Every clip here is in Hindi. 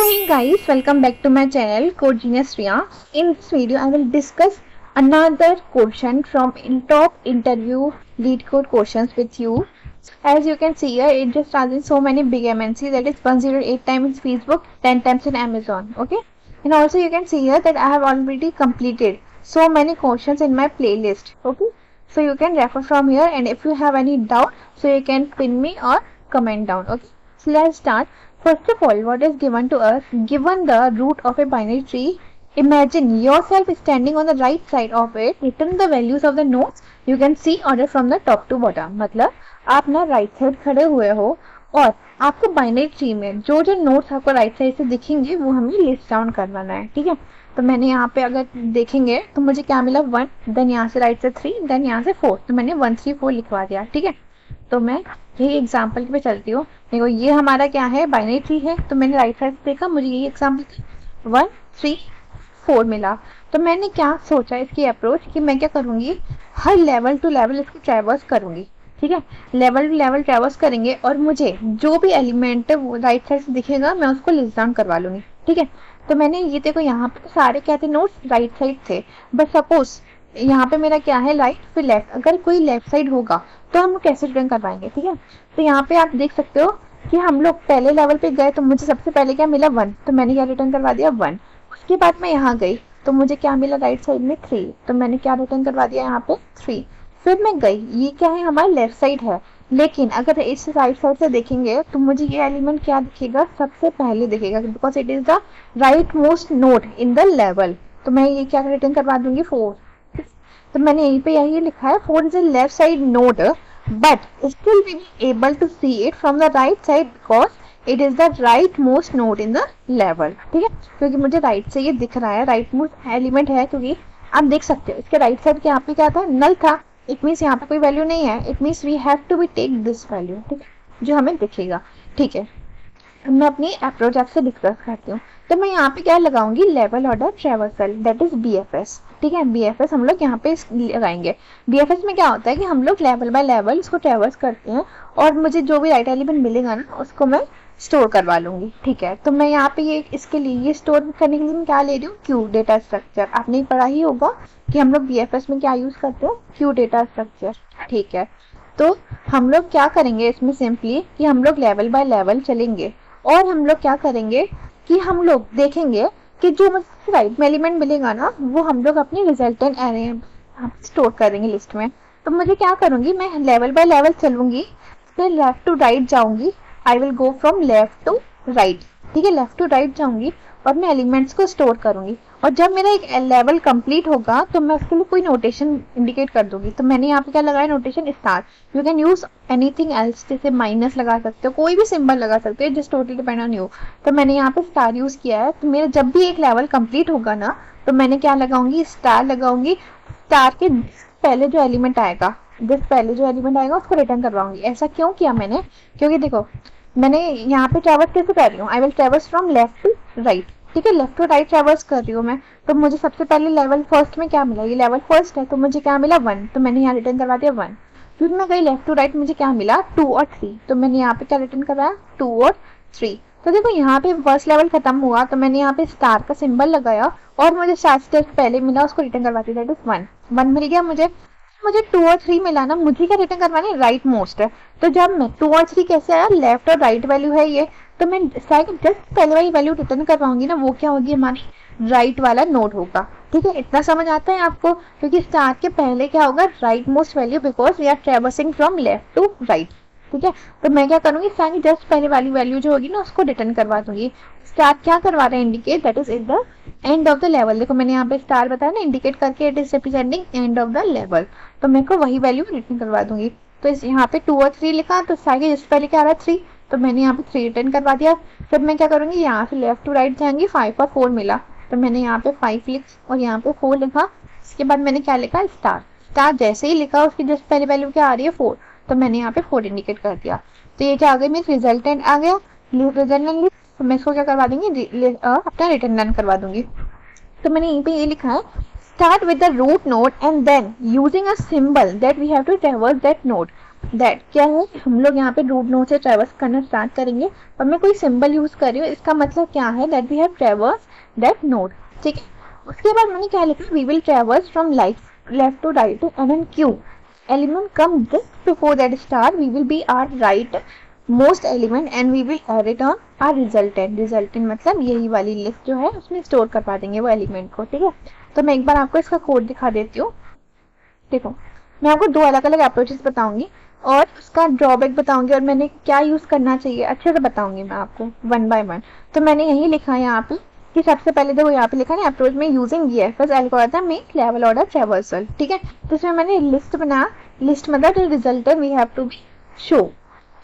Hey guys, welcome back to my channel Code Genius Riya. In this video, I will discuss another question from top interview lead code questions with you. As you can see here, it just starts in so many big MNC, that is 108 times in Facebook, 10 times in Amazon. Okay, and also you can see here that I have already completed so many questions in my playlist. Okay, so you can refer from here, and if you have any doubt, so you can pin me or comment down. Okay, so let's start. First of all, what is given to us? Given the root of a binary tree, imagine yourself standing on the right side of it. Return the values of the nodes. You can see order from the top to bottom. मतलब आप ना राइट साइड खड़े हुए हो और आपको बाइनरी ट्री में जो जो नोड्स आपको राइट साइड से दिखेंगे वो हमें लिस्ट डाउन करवाना है. ठीक है, तो मैंने यहाँ पे अगर देखेंगे तो मुझे क्या मिला 1, देन यहाँ से राइट से 3, देन यहाँ से 4. तो मैंने 1 3 4 लिखवा दिया. ठीक है, तो मैं यही एग्जाम्पल पे चलती हूँ. देखो ये हमारा क्या है, बाइनरी ट्री है. तो मैंने राइट साइड से देखा, मुझे यही एग्जाम्पल 1 3 4 मिला. तो मैंने क्या सोचा इसकी अप्रोच कि मैं क्या करूँगी, हर लेवल टू लेवल इसको ट्रैवर्स करूँगी. ठीक है, लेवल टू लेवल ट्रैवर्स करेंगे और मुझे जो भी एलिमेंट है वो राइट साइड से दिखेगा मैं उसको लिस्ट डाउन करवा लूँगी. ठीक है, तो मैंने ये देखो यहाँ पे सारे क्या थे, नोट्स राइट साइड थे. बट सपोज यहाँ पे मेरा क्या है, राइट फिर लेफ्ट. अगर कोई लेफ्ट साइड होगा तो हम कैसे रिटर्न करवाएंगे. ठीक है, तो यहाँ पे आप देख सकते हो कि हम लोग पहले लेवल पे गए तो मुझे सबसे पहले क्या मिला 1, तो मैंने क्या रिटर्न करवा दिया 1. उसके बाद मैं यहाँ गई तो मुझे क्या मिला राइट साइड में 3, तो मैंने क्या रिटर्न करवा दिया यहाँ पे 3. फिर मैं गई, ये क्या है हमारा लेफ्ट साइड है, लेकिन अगर इस राइट साइड से देखेंगे तो मुझे ये एलिमेंट क्या दिखेगा, सबसे पहले दिखेगा, because it is the right most node in the level. तो मैं ये क्या रिटर्न करवा दूंगी 4. तो मैंने यहीं पे यही लिखा है 4 is a left side node but still we be able to see it from the right side because it is the right most node in the level. ठीक है, क्योंकि मुझे राइट से ये दिख रहा है, राइट मोस्ट एलिमेंट है. क्योंकि आप देख सकते हो इसके राइट साइड के यहाँ पे क्या था, नल था. इट मीन्स यहाँ पे कोई वैल्यू नहीं है. It means we have to be take this value. ठीक है, जो हमें दिखेगा. ठीक है, मैं अपनी अप्रोच आपसे डिस्कस करती हूँ. तो मैं यहाँ पे क्या लगाऊंगी, level order traversal, that is BFS. ठीक है, BFS हम लोग यहाँ पे लगाएंगे. BFS में क्या होता है कि हम लोग लेवल बाय लेवल इसको ट्रैवर्स करते हैं और मुझे जो भी राइट एलिमेंट मिलेगा ना उसको मैं स्टोर करवा लूंगी. ठीक है, तो मैं यहाँ पे ये इसके लिए ये स्टोर करने के लिए मैं क्या ले रही हूँ, क्यू डेटा स्ट्रक्चर. आपने पढ़ा ही होगा कि हम लोग BFS में क्या यूज करते हैं, क्यू डेटा स्ट्रक्चर. ठीक है, तो हम लोग क्या करेंगे इसमें सिंपली कि हम लोग लेवल बाय लेवल चलेंगे और हम लोग क्या करेंगे कि हम लोग देखेंगे कि जो मुझे राइट में एलिमेंट मिलेगा ना वो हम लोग अपनी रिजल्टेंट एरे स्टोर करेंगे लिस्ट में. तो मुझे क्या करूंगी, मैं लेवल बाय लेवल चलूंगी, फिर लेफ्ट टू राइट जाऊंगी. I will go from left to right. ठीक है, लेफ्ट टू राइट जाऊंगी और मैं एलिमेंट्स को स्टोर करूंगी. और जब मेरा एक लेवल कंप्लीट होगा तो मैं उसके लिए कोई नोटेशन इंडिकेट कर दूंगी. तो मैंने यहाँ पे क्या लगाया, notation star. You can use anything else, जैसे माइनस लगा सकते हो, कोई भी सिंबल लगा सकते हो, just totally depend on you. तो मैंने यहाँ पे स्टार यूज किया है. तो मेरा जब भी एक लेवल कंप्लीट होगा ना तो मैंने क्या लगाऊंगी, स्टार लगाऊंगी. स्टार के पहले जो एलिमेंट आएगा, उसको रिटर्न करवाऊंगी. ऐसा क्यों किया मैंने, क्योंकि देखो मैंने यहाँ पे ट्रैवर्स कैसे कर रही हूँ, I will traverse from left to right. ठीक है, लेफ्ट टू राइट ट्रैवर्स कर रही हूँ मैं. तो मुझे सबसे पहले लेवल फर्स्ट में क्या मिला, ये लेवल फर्स्ट है तो मुझे क्या मिला 1, तो मैंने यहाँ रिटर्न करवा दिया 1. फिर मैं गई लेफ्ट टू राइट, मुझे क्या मिला 2 और 3, तो मैंने यहाँ पे क्या रिटर्न करवाया 2 और 3. तो देखो यहाँ पे फर्स्ट लेवल खत्म हुआ तो मैंने यहाँ पे स्टार का सिंबल लगाया और मुझे 7 स्टेप पहले मिला, उसको रिटर्न करवाती, दैट इज 1 मिल गया. मुझे 2 और 3 मिला ना, मुझे क्या रिटर्न करवाना है, राइट मोस्ट है. तो जब मैं 2 और 3 कैसे आया, लेफ्ट और राइट वैल्यू है ये, तो मैं जस्ट पहले वाली वैल्यू रिटर्न करवाऊंगी ना, वो क्या होगी, हमारी राइट वाला नोड होगा. ठीक है, इतना समझ आता है आपको, क्योंकि स्टार के पहले क्या होगा, right most value, because we are traversing from left to right. ठीक है, तो मैं क्या करूंगी, सारी जस्ट पहले वाली वैल्यू जो होगी ना उसको रिटर्न करवा दूंगी. स्टार क्या करवा रहे हैं, indicate that is in the end of the level. देखो मैंने यहाँ पे स्टार बताया ना, इंडिकेट करके it is representing end of the level. तो मेरे को वही वैल्यू रिटर्न करवा दूंगी. तो यहाँ पे 2 और 3 लिखा, तो सारे जिससे पहले क्या आ रहा है 3, तो मैंने यहाँ पे 3 रिटर्न करवा दिया. फिर मैं क्या करूंगी, यहाँ से लेफ्ट टू राइट जाएंगी, 5 और 4 मिला, तो मैंने यहाँ पे 5 लिख और यहाँ पे 4 लिखा. इसके बाद मैंने क्या लिखा, स्टार जैसे ही लिखा उसकी जस्ट पहले वैल्यू क्या आ रही है 4, तो मैंने यहाँ पे 4 इंडिकेट कर दिया. तो ये क्या आ गई, मेरी रिजल्टेंट आ गया, रिजल्टेंट. तो मैं इसको क्या करवा दूंगी, अपना रिटर्न रन करवा दूंगी. तो मैंने यहीं पे ये लिखा है, start with the root node and then using a symbol that we have to traverse that node. That क्या है, हम लोग यहाँ पे रूट नोड से ट्रेवर्स करना स्टार्ट करेंगे और मैं कोई सिंबल यूज कर रही हूँ, इसका मतलब क्या है that we have traverse that node, ठीक है। उसके बाद मैंने क्या लिखा, we will traverse from left to right and then queue element come just before that star, we will be our right most element and we will add it on our resultant मतलब यही वाली लिस्ट जो है उसमें स्टोर करवा देंगे वो एलिमेंट को, ठीक है। तो मैं एक बार आपको इसका कोड दिखा देती हूँ। देखो मैं आपको दो अलग अलग अप्रोचेस बताऊंगी और उसका ड्रॉबैक बताऊंगी और मैंने क्या यूज करना चाहिए अच्छे से बताऊंगी मैं आपको वन बाय वन। तो मैंने यही लिखा है यहाँ पे कि सबसे पहले देखो यहाँ पे लिखा है अप्रोच में यूजिंग वीएफएस एल्गोरिथम में लेवल ऑर्डर ट्रैवर्सल, ठीक है। तो इसमें मैंने लिस्ट बनाया, लिस्ट मतलब result we have to be show,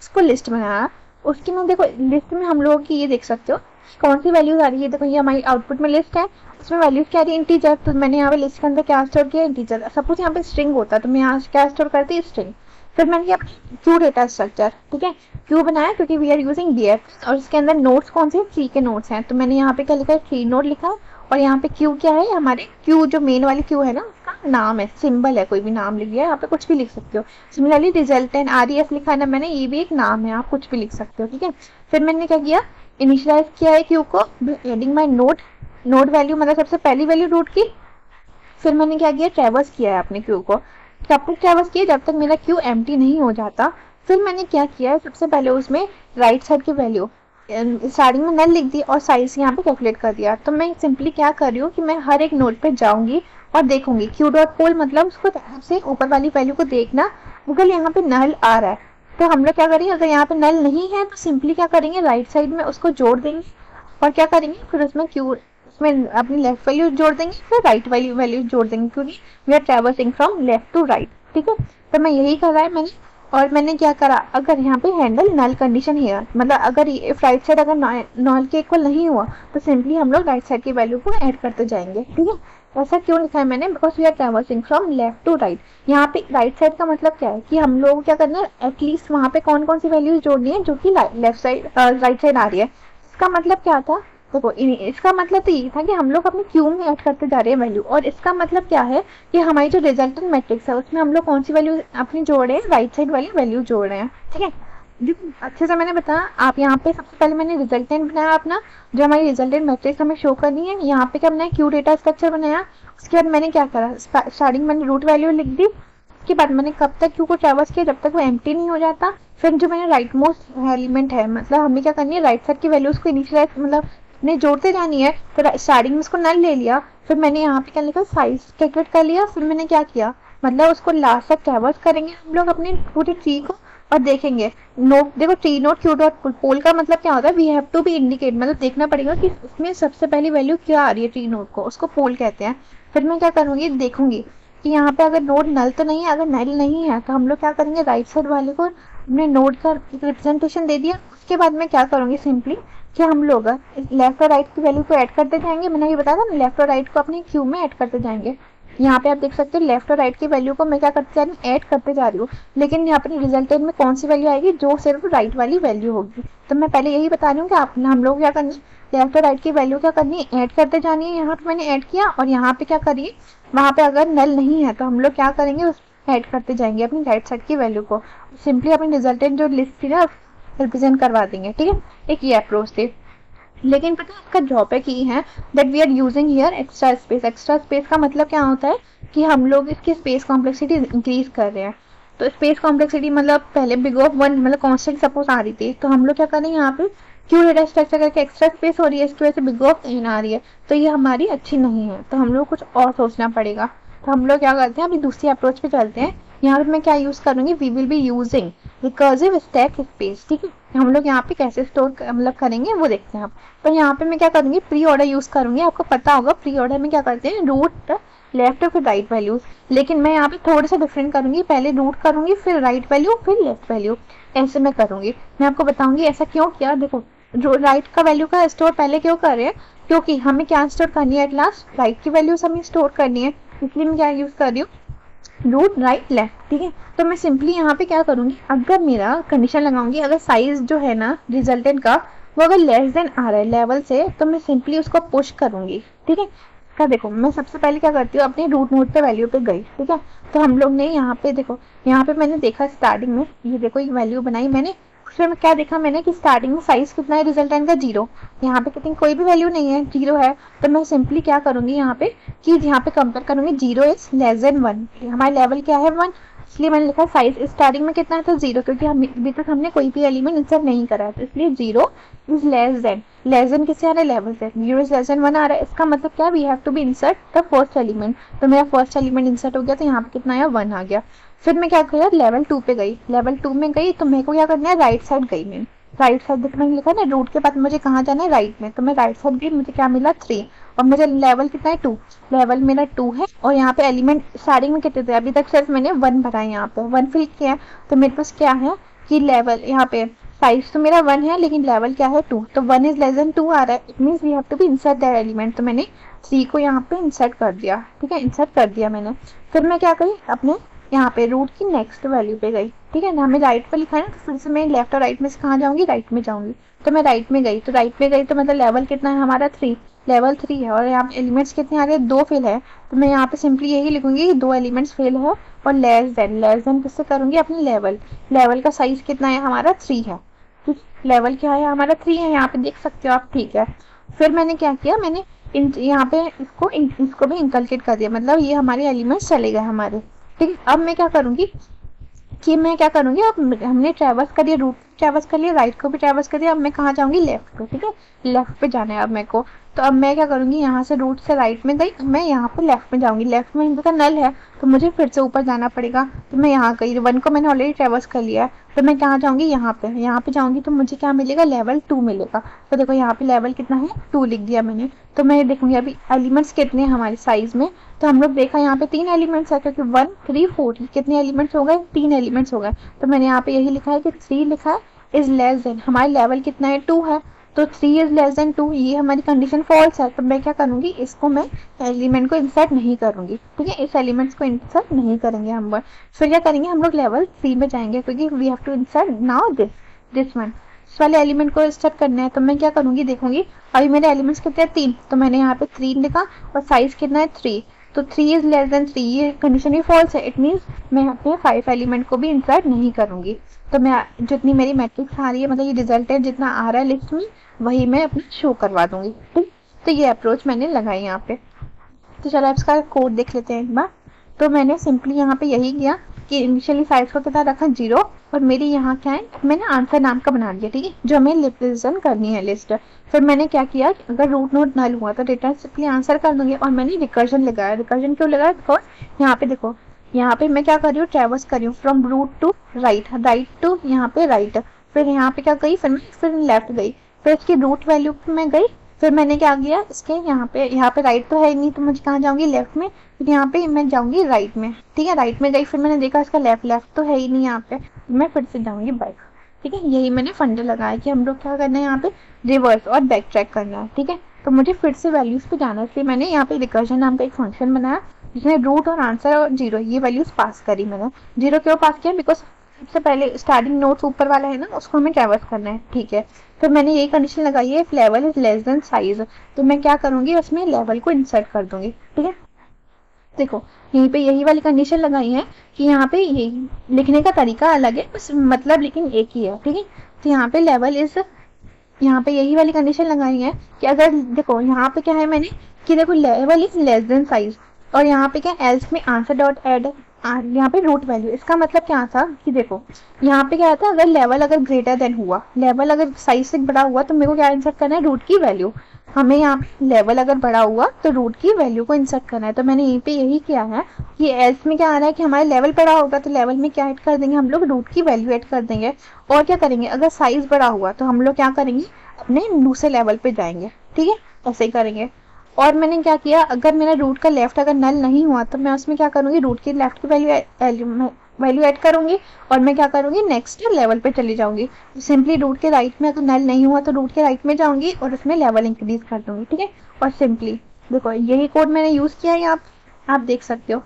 इसको लिस्ट बनाया। उसकी में देखो लिस्ट में हम लोगों की ये देख सकते हो कौन सी वैल्यूज आ रही है। देखो ये हमारी आउटपुट में लिस्ट है, उसमें वैल्यूज क्या आ रही है, इंटीजर। तो मैंने यहाँ पे लिस्ट के अंदर क्या स्टोर किया, इंटीजर। सपोज यहाँ पे स्ट्रिंग होता तो मैं यहाँ क्या स्टोर करती, स्ट्रिंग। फिर मैंने क्या क्यू डेटा स्ट्रक्चर, ठीक है, क्यू बनाया क्योंकि वी आर यूजिंग बीएफ और इसके अंदर नोट्स कौन से, ट्री के नोट्स हैं। तो मैंने यहाँ पे क्या लिखा है, ट्री नोट लिखा और यहाँ पे क्यू क्या है, हमारे क्यू जो मेन वाली क्यू है ना उसका नाम है, सिंबल है, कोई भी नाम लिख दिया, यहाँ पे कुछ भी लिख सकते हो। सिमिलरली रिजल्टेंट आरईएफ लिखा है ना मैंने, ये भी एक नाम है, आप कुछ भी लिख सकते हो, ठीक है। फिर मैंने क्या किया, इनिशियलाइज किया है क्यू को, एडिंग माई नोड वैल्यू मतलब सबसे पहली वैल्यू रूट की। फिर मैंने क्या किया, ट्रैवर्स किया है अपने क्यू को, तब तक ट्रैवर्स किया जब तक मेरा क्यू एम्प्टी नहीं हो जाता। फिर मैंने क्या किया है, सबसे पहले उसमें राइट साइड की वैल्यू स्टार्टिंग में नल लिख दी और साइज यहाँ पे कैलकुलेट कर दिया। तो मैं सिंपली क्या कर रही हूँ कि मैं हर एक नोड पे जाऊंगी और देखूंगी क्यू डॉट पोल मतलब उसको से ऊपर वाली वैल्यू को देखना, अगर यहाँ पे नल आ रहा है तो हम लोग क्या करेंगे, अगर यहाँ पे नल नहीं है तो सिंपली क्या करेंगे, राइट साइड में उसको जोड़ देंगे और क्या करेंगे, फिर उसमें क्यू उसमें अपनी लेफ्ट वैल्यू जोड़ देंगे, फिर राइट वाली वैल्यू जोड़ देंगे क्योंकि we are traversing from left to right, ठीक है। तो मैं यही कर रहा है मैंने। और मैंने क्या करा, अगर यहाँ पे हैंडल नल कंडीशन है मतलब अगर इफ राइट साइड अगर नल के इक्वल नहीं हुआ तो सिंपली हम लोग राइट साइड की वैल्यू को ऐड करते जाएंगे, ठीक है। ऐसा क्यों लिखा है मैंने, because we are traversing from left to right. यहाँ पे राइट साइड का मतलब क्या है कि हम लोग क्या करना है, एटलीस्ट वहाँ पे कौन कौन सी वैल्यूज जोड़नी है जो कि लेफ्ट साइड राइट साइड आ रही है। इसका मतलब क्या था, देखो इसका मतलब तो ये था कि हम लोग अपने क्यू में ऐड करते जा रहे हैं वैल्यू, और इसका मतलब क्या है कि हमारी जो रिजल्टेंट मैट्रिक्स है उसमें हम लोग कौन सी वैल्यू अपनी जोड़ रहे हैं, राइट साइड वाली वैल्यू जोड़ रहे हैं, ठीक है। देखो अच्छे से मैंने बताया, आप यहाँ पे सबसे पहले मैंने रिजल्टेंट बनाया अपना, जो हमारी रिजल्टेंट मैट्रिक्स हमें शो करनी है। यहाँ पे क्या बनाया, क्यू डेटा स्ट्रक्चर बनाया। उसके बाद मैंने क्या करा, स्टार्टिंग मैंने रूट वैल्यू लिख दी। उसके बाद मैंने कब तक क्यू को ट्रैवर्स किया, जब तक वो एम्प्टी नहीं हो जाता। फिर जो मैंने राइट मोस्ट एलिमेंट है मतलब हमें क्या करनी है, राइट साइड की वैल्यूज को इनिशियलाइज मतलब ने जोड़ते जानी है। तो स्टार्टिंग में उसको नल ले लिया, फिर मैंने यहाँ पे क्या लिखा, साइज कैलकुलेट कर लिया। फिर मैंने क्या किया, मतलब उसको लास्ट तक ट्रैवर्स करेंगे हम लोग अपने पूरी ट्री को और देखेंगे नोट। देखो tree node queue dot poll का मतलब क्या होता है, we have to be indicate, मतलब देखना पड़ेगा कि उसमें सबसे पहली वैल्यू क्या आ रही है ट्री नोट को, उसको पोल कहते हैं। फिर मैं क्या करूंगी, देखूंगी कि यहाँ पे अगर नोड नल तो नहीं है, अगर नल नहीं है तो हम लोग क्या करेंगे, राइट साइड वाले को अपने नोड का रिप्रेजेंटेशन दे दिया। उसके बाद मैं क्या करूंगी, सिंपली कि हम लोग लेफ्ट और राइट की वैल्यू को ऐड करते जाएंगे। मैंने ये बताया था ना, लेफ्ट और राइट को अपने क्यू में ऐड करते जाएंगे। यहाँ पे आप देख सकते हो लेफ्ट और राइट की वैल्यू को मैं क्या करते जा रही हूँ, ऐड करते जा रही हूँ। लेकिन यहाँ पर रिजल्टेंट में कौन सी वैल्यू आएगी, जो सिर्फ राइट वाली वैल्यू होगी। तो मैं पहले यही बता रही हूँ कि हम लोग क्या करना, लेफ्ट और राइट की वैल्यू क्या करनी है, ऐड करते जानी है। यहाँ पे मैंने ऐड किया और यहाँ पे क्या करिए, वहाँ पे अगर नल नहीं है तो हम लोग क्या करेंगे, उस ऐड करते जाएंगे अपनी राइट साइड की वैल्यू को, सिंपली अपनी रिजल्टेंट जो लिस्ट थी ना रिप्रेजेंट करवा देंगे, ठीक है। एक ये अप्रोच थी, लेकिन पता है इसका ड्रॉबैक ये है that we are using here extra space. Extra space का मतलब क्या होता है कि हम लोग इसकी स्पेस कॉम्प्लेक्सिटी इंक्रीज कर रहे हैं। तो स्पेस कॉम्प्लेक्सिटी मतलब पहले बिग ऑफ 1 मतलब कांस्टेंट सपोज आ रही थी, तो हम लोग क्या करेंगे, यहाँ पे क्यू डेटा स्ट्रक्चर करके एक्स्ट्रा स्पेस हो रही है, इसकी वजह से बिग ऑफ n आ रही है, तो ये हमारी अच्छी नहीं है। तो हम लोग कुछ और सोचना पड़ेगा। तो हम लोग क्या करते हैं, अभी दूसरी अप्रोच पे चलते हैं। यहाँ पे मैं क्या यूज करूंगी, we will be using recursive stack space, ठीक है। हम लोग यहाँ पे कैसे स्टोर मतलब करेंगे वो देखते हैं आप। तो यहाँ पे मैं क्या करूंगी, प्री ऑर्डर यूज करूंगी। आपको पता होगा प्री ऑर्डर में क्या करते हैं, रूट लेफ्ट और फिर राइट वैल्यूज, लेकिन मैं यहाँ पे थोड़ा सा डिफरेंट करूंगी, पहले रूट करूंगी फिर राइट वैल्यू फिर लेफ्ट वैल्यू, ऐसे मैं करूंगी। मैं आपको बताऊंगी ऐसा क्यों किया। देखो राइट का वैल्यू का स्टोर पहले क्यों कर रहे हैं, क्योंकि हमें क्या स्टोर करनी है, एट लास्ट राइट की वैल्यूज हमें स्टोर करनी है, इसलिए मैं क्या यूज कर रही हूँ, रूट राइट लेफ्ट, ठीक है। तो मैं सिंपली यहाँ पे क्या करूंगी, अगर मेरा कंडीशन लगाऊंगी, अगर साइज जो है ना रिजल्टेंट का वो अगर लेस देन आ रहा है लेवल से, तो मैं सिंपली उसको पुश करूंगी, ठीक है। इसका देखो मैं सबसे पहले क्या करती हूँ, अपने रूट नोड पे वैल्यू पे गई, ठीक है। तो हम लोग ने यहाँ पे देखो, यहाँ पे मैंने देखा स्टार्टिंग में, ये देखो एक वैल्यू बनाई मैंने, उसमें क्या देखा मैंने कि स्टार्टिंग में साइज कितना है रिजल्टेंट का 0, यहाँ पे कितनी कोई भी वैल्यू नहीं है, 0 है। तो मैं सिंपली क्या करूंगी यहाँ पे कि यहाँ पे कंपेयर करूंगी 0 इज लेस देन 1, हमारा लेवल क्या है 1, इसलिए मैंने लिखा साइज स्टार्टिंग में कितना है तो 0, क्योंकि हम अभी तक हमने कोई भी एलिमेंट इंसर्ट नहीं करा है, तो इसलिए 0 इज लेस देन किससे आ रहा है, लेवल से, 0 इज लेस देन 1 आ रहा है। इसका मतलब क्या, we have to be insert the first element, तो मेरा फर्स्ट एलिमेंट इंसर्ट हो गया, तो यहाँ पे कितना आया 1 आ गया। फिर मैं क्या किया, लेवल 2 पे गई, लेवल 2 में गई तो मेरे को क्या करना है, राइट साइड गई मैं, राइट साइड देखो मैंने लिखा ना रूट के बाद मुझे कहाँ जाना है, राइट में, तो मैं राइट साइड गई, मुझे क्या मिला 3, और मुझे लेवल कितना है 2, लेवल मेरा 2 है। और यहाँ पे एलिमेंट स्टार्टिंग में कितने थे, अभी तक सिर्फ मैंने 1 भरा है, यहाँ पे 1 फिल किया है, तो मेरे पास क्या है कि लेवल यहाँ पे साइज तो मेरा 1 है लेकिन लेवल क्या है 2, तो 1 इज लेस देन 2 आ रहा है, it means we have to be insert that element, तो मैंने 3 को यहाँ पे इंसर्ट कर दिया, ठीक है, इंसर्ट कर दिया मैंने। फिर मैं क्या करी, अपने यहाँ पे रूट की नेक्स्ट वैल्यू पे गई, ठीक है ना, हमें राइट पे लिखा है ना, तो फिर से मैं लेफ्ट और राइट में से कहाँ जाऊंगी, राइट में जाऊंगी, तो मैं राइट में गई, तो राइट में गई तो मतलब लेवल कितना है हमारा 3, लेवल 3 है, और यहाँ पे एलिमेंट्स कितने आ रहे हैं, 2 फेल है, तो मैं यहाँ पे सिंपली यही लिखूंगी कि 2 एलिमेंट्स फेल है, और लेस देन किससे करूंगी, अपने लेवल का साइज कितना है हमारा 3 है, लेवल क्या है हमारा 3 है, यहाँ पे देख सकते हो आप, ठीक है। फिर मैंने क्या किया, मैंने यहाँ पे इसको भी इंकलकेट कर दिया, मतलब ये हमारे एलिमेंट्स चले गए हमारे, ठीक है। अब मैं क्या करूंगी अब हमने ट्रैवर्स कर दिया, रूट ट्रैवर्स कर लिया, राइट को भी ट्रैवर्स कर दिया, अब मैं कहाँ जाऊंगी, लेफ्ट पे, ठीक है, लेफ्ट पे जाना है अब मेरे को। तो अब मैं क्या करूंगी, यहाँ से रूट से राइट में गई, मैं यहाँ पे लेफ्ट में जाऊंगी, लेफ्ट में इनका नल है तो मुझे फिर से ऊपर जाना पड़ेगा, तो मैं यहाँ गई, 1 को मैंने ऑलरेडी ट्रैवर्स कर लिया है, तो मैं कहाँ जाऊंगी, यहाँ पे जाऊंगी, तो मुझे क्या मिलेगा, लेवल 2 मिलेगा। तो देखो यहाँ पे लेवल कितना है 2 लिख दिया मैंने। तो मैं देखूंगी अभी एलिमेंट्स कितने हैं हमारे साइज में, तो हम लोग देखा यहाँ पे 3 एलिमेंट्स है, क्योंकि 1 3 4 कितने एलिमेंट्स हो गए, 3 एलिमेंट्स हो गए, तो मैंने यहाँ पे यही लिखा है कि 3 लिखा है इज लेस देन, हमारे लेवल कितना है 2 है, तो 3 इज लेस देन 2, ये हमारी कंडीशन फॉल्स है, तो मैं क्या करूंगी, इसको मैं एलिमेंट को इंसर्ट नहीं करूंगी, ठीक है, इस एलिमेंट्स को इंसर्ट नहीं करेंगे हम लोग। फिर क्या करेंगे, हम लोग लेवल 3 में जाएंगे, क्योंकि we have to insert now this one, इस वाले एलिमेंट को इंसर्ट करना है। तो मैं क्या करूंगी, देखूंगी अभी मेरे एलिमेंट्स कितने हैं 3, तो मैंने यहाँ पे 3 लिखा, और साइज कितना है 3, तो 3 इज लेस देन 3, ये कंडीशन भी फॉल्स है, इट मींस मैं अपने 5 एलिमेंट को भी इंसर्ट नहीं करूंगी। तो मैं जितनी मेरी मैट्रिक्स आ रही है, मतलब ये रिजल्ट है जितना आ रहा है लिस्ट में, वही मैं अपना शो करवा दूंगी, ठीक। तो ये अप्रोच मैंने लगाई यहाँ पे। तो चलो इसका कोड देख लेते हैं एक बार। तो मैंने सिंपली यहाँ पे यही किया कि इनिशियली साइज को कितना रखा 0, और मेरी यहाँ क्या है, मैंने आंसर नाम का बना दिया, ठीक है, जो हमें रिप्रेजेंट करनी है लिस्ट। फिर मैंने क्या किया, अगर रूट नोड नल हुआ तो रिटर्न सिंपली आंसर कर दूंगी, और मैंने रिकर्जन लगाया, रिकर्जन क्यों लगाया, बिकॉज यहाँ पे देखो, यहाँ पे मैं क्या कर रही हूँ, ट्रैवर्स कर रही हूँ from root to right to यहाँ पे राइट, फिर यहाँ पे क्या गई, फिर लेफ्ट गई, फिर इसकी रूट वैल्यू पे मैं गई, फिर मैंने क्या किया, इसके यहाँ पे राइट तो है ही नहीं, तो मुझे कहाँ जाऊंगी, लेफ्ट में, फिर यहाँ पे मैं जाऊंगी राइट में, ठीक है, राइट में गई, फिर मैंने देखा इसका लेफ्ट तो है ही नहीं यहाँ पे, मैं फिर से जाऊंगी बैक, ठीक है। यही मैंने फंडा लगाया कि हम लोग क्या करना है, यहाँ पे रिवर्स और बैक ट्रैक करना है, ठीक है। तो मुझे फिर से वैल्यूज पे जाना है, इसलिए मैंने यहाँ पे रिकर्जन नाम का एक फंक्शन बनाया, जिसमें रूट और आंसर और 0 ये वैल्यूज पास करी मैंने। 0 क्यों पास किया, बिकॉज सबसे पहले स्टार्टिंग नोट्स ऊपर वाला है ना, उसको हमें ट्रैवर्स करना है, ठीक है। तो मैंने यही कंडीशन लगाई है, if level is less than size, तो मैं क्या करूंगी, उसमें लेवल को इंसर्ट कर दूंगी, ठीक है। देखो यहीं पे यही वाली कंडीशन लगाई है कि यहाँ पे यही लिखने का तरीका अलग है, बस मतलब लेकिन एक ही है, ठीक है। तो यहाँ पे लेवल इज, यहाँ पे यही वाली कंडीशन लगाई है कि अगर देखो यहाँ पे क्या है मैंने कि देखो level is less than size, और यहाँ पे क्या एल्स में आंसर डॉट एड, यहाँ पे रूट वैल्यू, इसका मतलब क्या था कि देखो यहाँ पे क्या था, अगर लेवल अगर ग्रेटर देन हुआ, लेवल अगर साइज से बड़ा हुआ, तो मेरे को क्या इंसर्ट करना है, रूट की वैल्यू। हमें यहाँ पे लेवल अगर बड़ा हुआ तो रूट की वैल्यू को इंसर्ट करना है, तो मैंने यहीं पे यही किया है कि एल्स में क्या आ रहा है कि हमारे लेवल बड़ा होगा, तो लेवल में क्या ऐड कर देंगे हम लोग, रूट की वैल्यू ऐड कर देंगे। और क्या करेंगे, अगर साइज बड़ा हुआ तो हम लोग क्या करेंगे, अपने दूसरे लेवल पे जाएंगे, ठीक है, ऐसे ही करेंगे। और मैंने क्या किया, अगर मेरा रूट का लेफ्ट अगर नल नहीं हुआ, तो मैं उसमें क्या करूंगी, रूट की लेफ्ट की वैल्यू ऐड करूंगी, और मैं क्या करूंगी, नेक्स्ट लेवल पे चली जाऊंगी। सिंपली रूट के राइट में अगर नल नहीं हुआ तो रूट के राइट में जाऊंगी और उसमें लेवल इंक्रीज कर दूंगी, ठीक है। और सिंपली देखो यही कोड मैंने यूज किया है, आप देख सकते हो।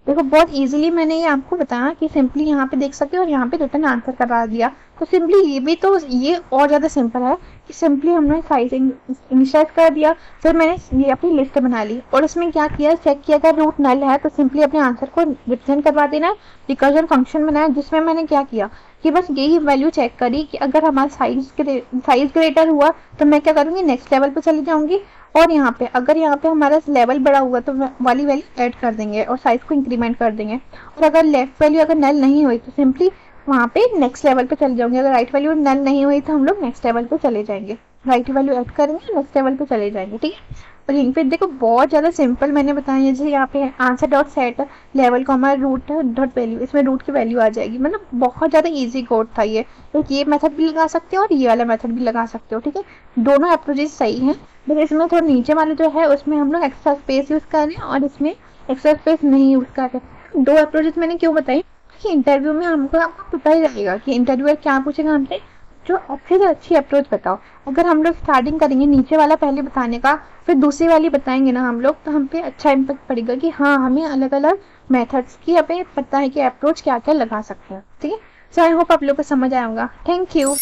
देखो बहुत इजीली मैंने ये आपको बताया कि सिंपली यहाँ पे देख सकते हो, और यहाँ पे रिटर्न आंसर करवा दिया। तो सिंपली ये भी तो ये और ज्यादा सिंपल है सिंपली हमने साइज इनिशियलाइज कर दिया, फिर मैंने ये अपनी लिस्ट बना ली और उसमें क्या किया, चेक किया अगर रूट नल है तो सिंपली अपने आंसर को रिप्रेजेंट करवा देना है। रिकर्जन फंक्शन बनाया जिसमें मैंने क्या किया कि बस यही वैल्यू चेक करी कि अगर हमारा साइज ग्रेटर हुआ तो मैं क्या करूँगी, नेक्स्ट लेवल पे चली जाऊंगी, और यहाँ पे अगर यहाँ पे हमारा लेवल बड़ा हुआ तो वाली वैल्यू ऐड कर देंगे और साइज को इंक्रीमेंट कर देंगे। और अगर लेफ्ट वैल्यू अगर नल नहीं हुई तो सिंपली वहाँ पे नेक्स्ट लेवल पे चले जाएंगे। अगर राइट वैल्यू नल नहीं हुई तो हम लोग नेक्स्ट लेवल पे चले जाएंगे, राइट वैल्यू ऐड करेंगे, नेक्स्ट लेवल पे चले जाएंगे। ठीक है, और यहीं पे देखो बहुत ज़्यादा सिंपल मैंने बताया, जैसे यहाँ पे आंसर डॉट सेट लेवल को हमारा रूट डॉट वैल्यू, इसमें रूट की वैल्यू आ जाएगी। मतलब बहुत ज़्यादा इजी कोड था ये, तो ये मेथड भी लगा सकते हो और ये वाला मेथड भी लगा सकते हो। ठीक है, दोनों अप्रोचेस सही हैं, बट इसमें थोड़ा नीचे वाले जो है उसमें हम लोग एक्स्ट्रा स्पेस यूज़ कर रहे हैं और इसमें एक्स्ट्रा स्पेस नहीं यूज़ कर रहे। दो अप्रोचेस मैंने क्यों बताई कि इंटरव्यू में आपको पता ही रहेगा कि इंटरव्यूअर क्या पूछेगा हमसे, जो अच्छे से अच्छी अप्रोच बताओ। अगर हम लोग स्टार्टिंग करेंगे नीचे वाला पहले बताने का, फिर दूसरी वाली बताएंगे ना हम लोग, तो हम पे अच्छा इम्पैक्ट पड़ेगा कि हाँ हमें अलग अलग मेथड्स की हमें पता है कि अप्रोच क्या क्या लगा सकते हैं। ठीक है, सो आई होप आप लोग को समझ आएगा। Thank you.